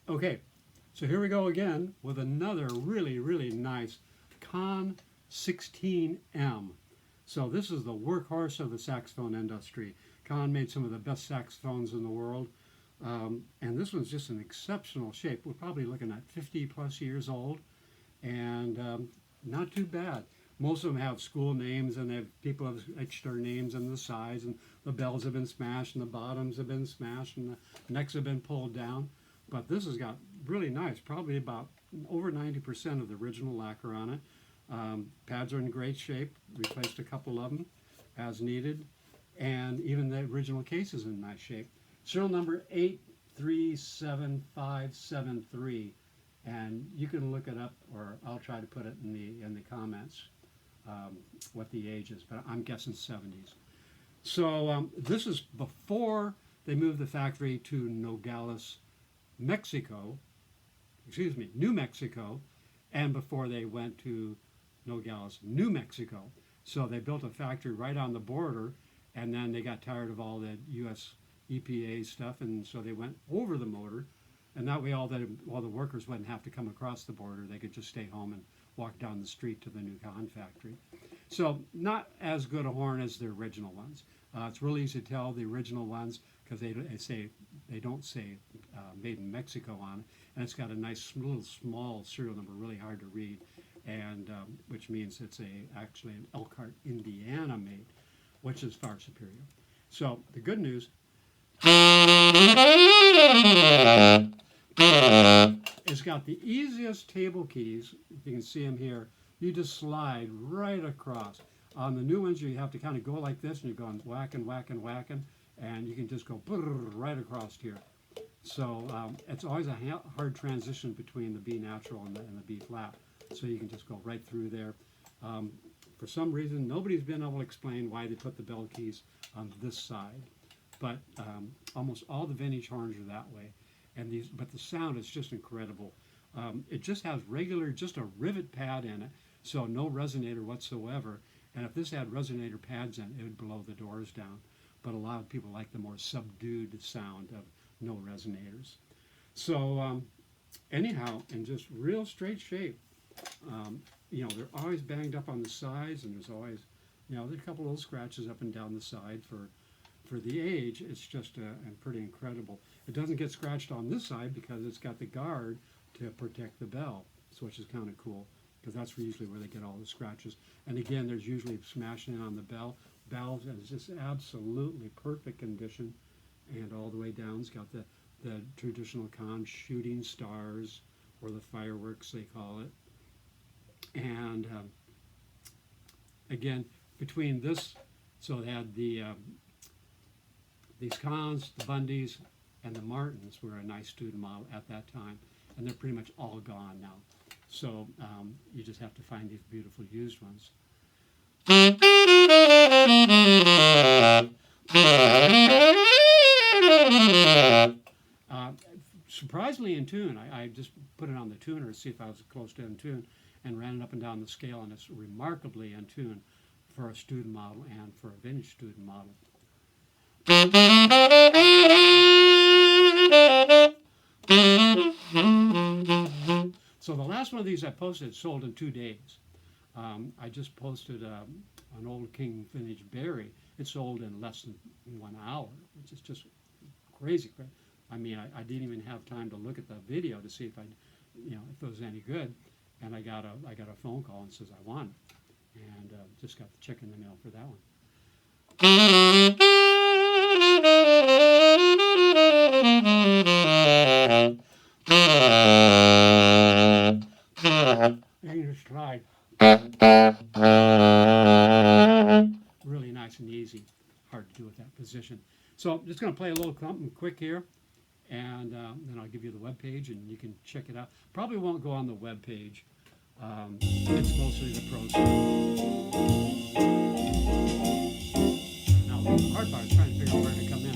Okay, so here we go again with another really, really nice CONN 16M. So this is the workhorse of the saxophone industry. CONN made some of the best saxophones in the world. And this one's just in exceptional shape. We're probably looking at 50 plus years old, and not too bad. Most of them have school names, and they have, people have extra names on the sides, and the bells have been smashed, and the bottoms have been smashed, and the necks have been pulled down. But this has got really nice, probably about over 90% of the original lacquer on it. Pads are in great shape. Replaced a couple of them as needed, and even the original case is in nice shape. Serial number 837573, and you can look it up, or I'll try to put it in the comments what the age is, but I'm guessing 70s. So this is before they moved the factory to Nogales, New Mexico, and before they went to Nogales, New Mexico. So they built a factory right on the border, and then they got tired of all the U.S. EPA stuff, and so they went over the border, and that way all the workers wouldn't have to come across the border. They could just stay home and walk down the street to the new CONN factory. So not as good a horn as the original ones. It's really easy to tell the original ones because they don't say made in Mexico on it, and it's got a nice little small serial number, really hard to read, and which means it's actually an Elkhart, Indiana made, which is far superior. So the good news, it's got the easiest table keys. If you can see them here, you just slide right across. On the new ones, you have to kind of go like this, and you're going whacking, whacking, whacking, and you can just go right across here. So it's always a hard transition between the B natural and the B flat. So you can just go right through there. For some reason, nobody's been able to explain why they put the bell keys on this side, but almost all the vintage horns are that way. But the sound is just incredible. It just has just a rivet pad in it, so no resonator whatsoever. And if this had resonator pads in it, it would blow the doors down. But a lot of people like the more subdued sound of no resonators. So anyhow, in just real straight shape. They're always banged up on the sides, and there's always, there's a couple little scratches up and down the side for the age. It's just pretty incredible. It doesn't get scratched on this side because it's got the guard to protect the bell, which is kind of cool, because that's usually where they get all the scratches. And again, there's usually smashing in on the bell. Bell is just absolutely perfect condition, and all the way down it's got the traditional CONN shooting stars, or the fireworks they call it. And again, between this, so they had these CONNs, the Bundys, and the Martins were a nice student model at that time, and they're pretty much all gone now. So you just have to find these beautiful used ones. Surprisingly in tune. I just put it on the tuner to see if I was close to in tune, and ran it up and down the scale, and it's remarkably in tune for a student model and for a vintage student model. So the last one of these I posted sold in 2 days. I just posted an old King vintage Barry. It sold in less than 1 hour, which is just crazy. I mean, I didn't even have time to look at the video to see if if it was any good. And I got a phone call and says I won, and just got the check in the mail for that one. You just tried. Really nice and easy. Hard to do with that position. So I'm just going to play a little something quick here, and then I'll give you the web page, and you can check it out. Probably won't go on the web page. It's mostly the pro stuff. Now, the hard part is trying to figure out where to come in.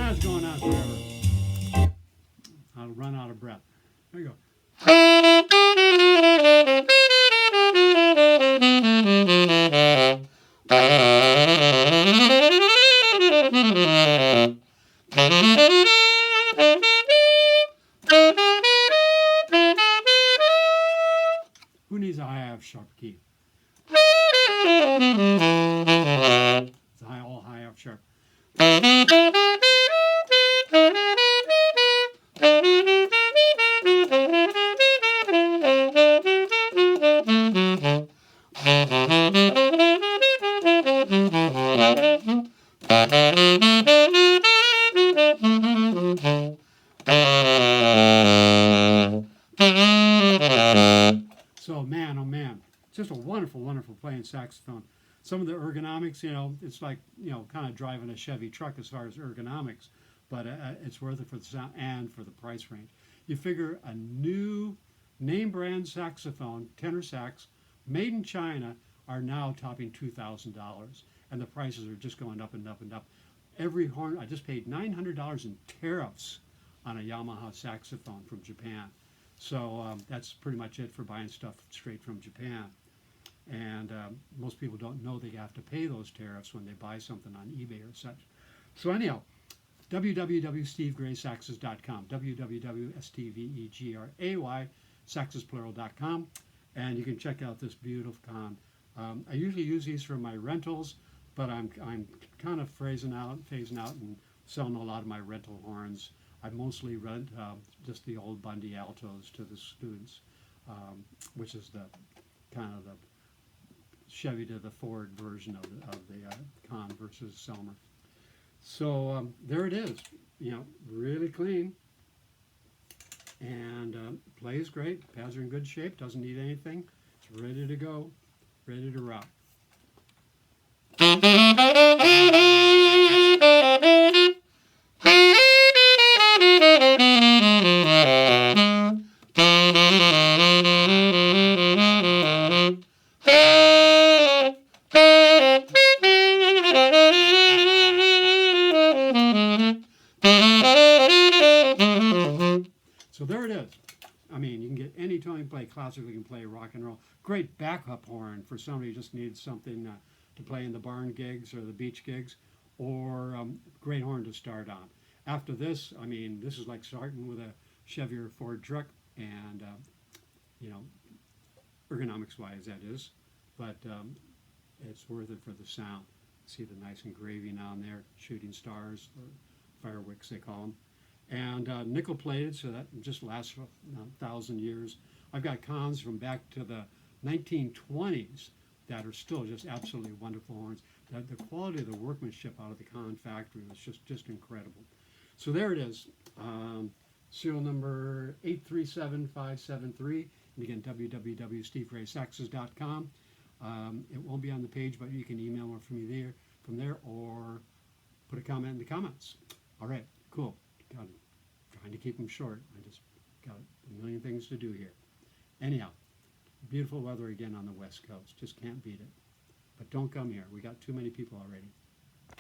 That's going on forever. I'll run out of breath. There you go. Who needs a high F sharp key? It's a all high F sharp. So man, oh man, just a wonderful, wonderful playing saxophone. Some of the ergonomics, it's like, kind of driving a Chevy truck as far as ergonomics, but it's worth it for the sound and for the price range. You figure a new name brand saxophone, tenor sax, made in China, are now topping $2,000, and the prices are just going up and up and up. Every horn, I just paid $900 in tariffs on a Yamaha saxophone from Japan. So that's pretty much it for buying stuff straight from Japan. And most people don't know they have to pay those tariffs when they buy something on eBay or such. So anyhow, www.stevegraysaxes.com, www.stevegray, saxesplural.com, and you can check out this beautiful CONN. I usually use these for my rentals, but I'm kind of phasing out and selling a lot of my rental horns. I mostly rent just the old Bundy altos to the students, which is the kind of the Chevy to the Ford version of the CONN versus Selmer. So there it is, really clean, and plays great. Pads are in good shape, doesn't need anything. It's ready to go, ready to rock. So there it is. I mean, you can get any tone you can play classical, you can play rock and roll. Great backup horn for somebody who just needs something to play in the barn gigs or the beach gigs, or great horn to start on. After this, I mean, this is like starting with a Chevy or Ford truck, and ergonomics wise that is, but it's worth it for the sound. See the nice engraving on there, shooting stars, or firewicks they call them. And nickel plated, so that just lasts for 1,000 years. I've got CONNs from back to the 1920s that are still just absolutely wonderful horns. The quality of the workmanship out of the CONN factory was just incredible. So there it is, serial number 837573, and again, www.stevegraysaxes.com. It won't be on the page, but you can email them from there, or put a comment in the comments. All right, cool. God, trying to keep them short. I just got a million things to do here. Anyhow, beautiful weather again on the West Coast. Just can't beat it. But don't come here. We got too many people already.